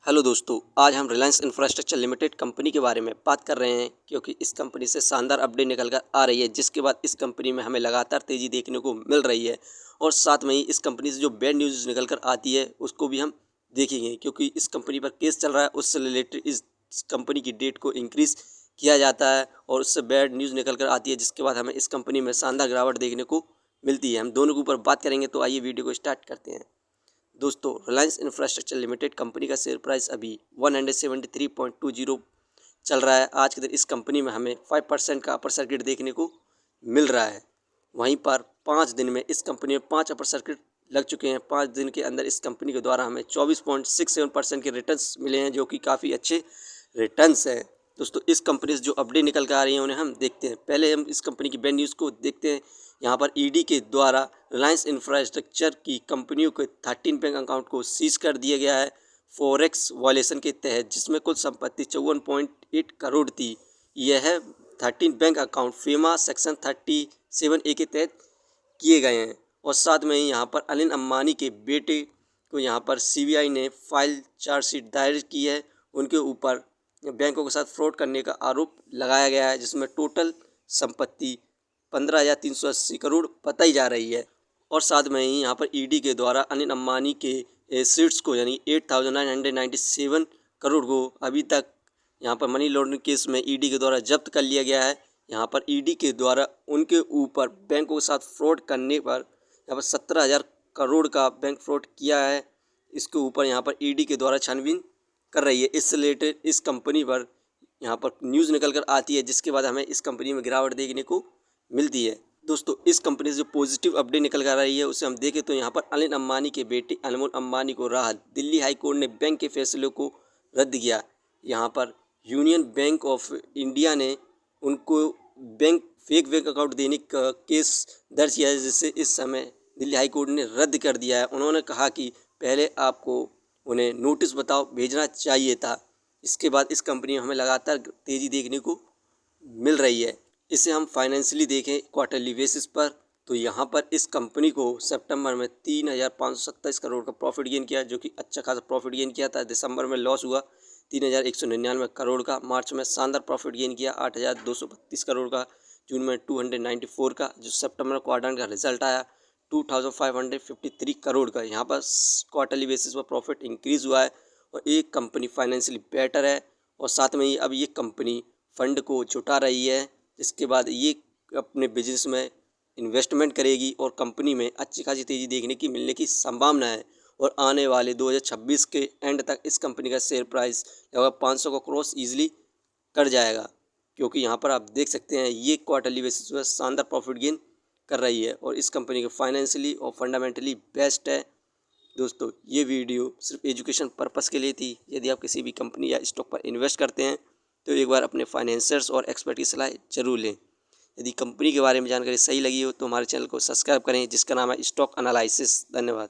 Hello दोस्तों, आज हम रिलायंस इंफ्रास्ट्रक्चर लिमिटेड कंपनी के बारे में बात कर रहे हैं क्योंकि इस कंपनी से शानदार अपडेट निकल कर आ रही है, जिसके बाद इस कंपनी में हमें लगातार तेज़ी देखने को मिल रही है। और साथ में ही इस कंपनी से जो बैड न्यूज़ निकल कर आती है उसको भी हम देखेंगे, क्योंकि इस कंपनी पर केस चल रहा है। उससे रिलेटेड इस कंपनी की डेट को इंक्रीज़ किया जाता है और उससे बैड न्यूज़ निकल कर आती है, जिसके बाद हमें इस कंपनी में शानदार गिरावट देखने को मिलती है। हम दोनों के ऊपर बात करेंगे, तो आइए वीडियो को स्टार्ट करते हैं। दोस्तों, रिलायंस इंफ्रास्ट्रक्चर लिमिटेड कंपनी का शेयर प्राइस अभी 173.20 चल रहा है। आज के दिन इस कंपनी में हमें 5% का अपर सर्किट देखने को मिल रहा है। वहीं पर 5 दिन में इस कंपनी में 5 अपर सर्किट लग चुके हैं। 5 दिन के अंदर इस कंपनी के द्वारा हमें 24.67% के रिटर्न्स मिले हैं, जो कि काफ़ी अच्छे रिटर्न्स हैं। दोस्तों, इस कंपनी से जो अपडेट निकल कर आ रही है उन्हें हम देखते हैं। पहले हम इस कंपनी की बैड न्यूज़ को देखते हैं। यहाँ पर ईडी के द्वारा रिलायंस इंफ्रास्ट्रक्चर की कंपनियों के 13 बैंक अकाउंट को सीज कर दिया गया है फॉरेक्स वायलेशन के तहत, जिसमें कुल संपत्ति 54.8 करोड़ थी। यह 13 bank account FEMA section 37A के तहत किए गए हैं। और साथ में ही यहाँ पर अनिल अंबानी के बेटे को यहाँ पर सीबीआई ने फाइल चार्जशीट दायर की है। उनके ऊपर बैंकों के साथ फ्रॉड करने का आरोप लगाया गया है, जिसमें टोटल संपत्ति 15,380 करोड़ बताई जा रही है। और साथ में ही यहाँ पर ईडी के द्वारा अनिल अंबानी के एसेट्स को यानी 8,997 करोड़ को अभी तक यहाँ पर मनी लॉन्ड्रिंग केस में ईडी के द्वारा जब्त कर लिया गया है। यहाँ पर ईडी के द्वारा उनके ऊपर बैंकों के साथ फ्रॉड करने पर यहाँ पर 17,000 करोड़ का बैंक फ्रॉड किया है। इसके ऊपर यहाँ पर ईडी के द्वारा छानबीन कर रही है। इससे रिलेटेड इस कंपनी पर यहाँ पर न्यूज़ निकल कर आती है, जिसके बाद हमें इस कंपनी में गिरावट देखने को मिलती है। दोस्तों, इस कंपनी से जो पॉजिटिव अपडेट निकल कर आ रही है उसे हम देखें तो यहाँ पर अनिल अंबानी के बेटे अनमोल अंबानी को राहत। दिल्ली हाई कोर्ट ने बैंक के फैसले को रद्द किया। यहाँ पर यूनियन बैंक ऑफ इंडिया ने उनको फेक बैंक अकाउंट देने का केस दर्ज किया है, जिससे इस समय दिल्ली हाई कोर्ट ने रद्द कर दिया है। उन्होंने कहा कि पहले आपको उन्हें नोटिस भेजना चाहिए था। इसके बाद इस कंपनी में हमें लगातार तेज़ी देखने को मिल रही है। इसे हम फाइनेंशियली देखें क्वार्टरली बेसिस पर, तो यहाँ पर इस कंपनी को सितंबर में 3,527 करोड़ का प्रॉफिट गेन किया, जो कि अच्छा खासा प्रॉफिट गेन किया था। दिसंबर में लॉस हुआ 3,199 करोड़ का। मार्च में शानदार प्रॉफिट गेन किया 8,232 करोड़ का। जून में 294 का। जो सितंबर क्वार्टर का रिजल्ट आया 2,553 करोड़ का। यहाँ पर क्वार्टरली बेसिस पर प्रॉफिट इंक्रीज़ हुआ है और एक कंपनी फाइनेंशियली बेटर है। और साथ में ही अब ये कंपनी फंड को जुटा रही है, जिसके बाद ये अपने बिजनेस में इन्वेस्टमेंट करेगी और कंपनी में अच्छी खासी तेज़ी देखने की मिलने की संभावना है। और आने वाले 2026 के एंड तक इस कंपनी का शेयर प्राइस लगभग 500 को क्रॉस ईजिली कर जाएगा, क्योंकि यहाँ पर आप देख सकते हैं ये क्वार्टरली बेसिस पर शानदार प्रॉफिट गेन कर रही है और इस कंपनी के फाइनेंशियली और फंडामेंटली बेस्ट है। दोस्तों, ये वीडियो सिर्फ एजुकेशन पर्पस के लिए थी। यदि आप किसी भी कंपनी या स्टॉक पर इन्वेस्ट करते हैं तो एक बार अपने फाइनेंसर्स और एक्सपर्ट की सलाह जरूर लें। यदि कंपनी के बारे में जानकारी सही लगी हो तो हमारे चैनल को सब्सक्राइब करें, जिसका नाम है स्टॉक एनालिसिस। धन्यवाद।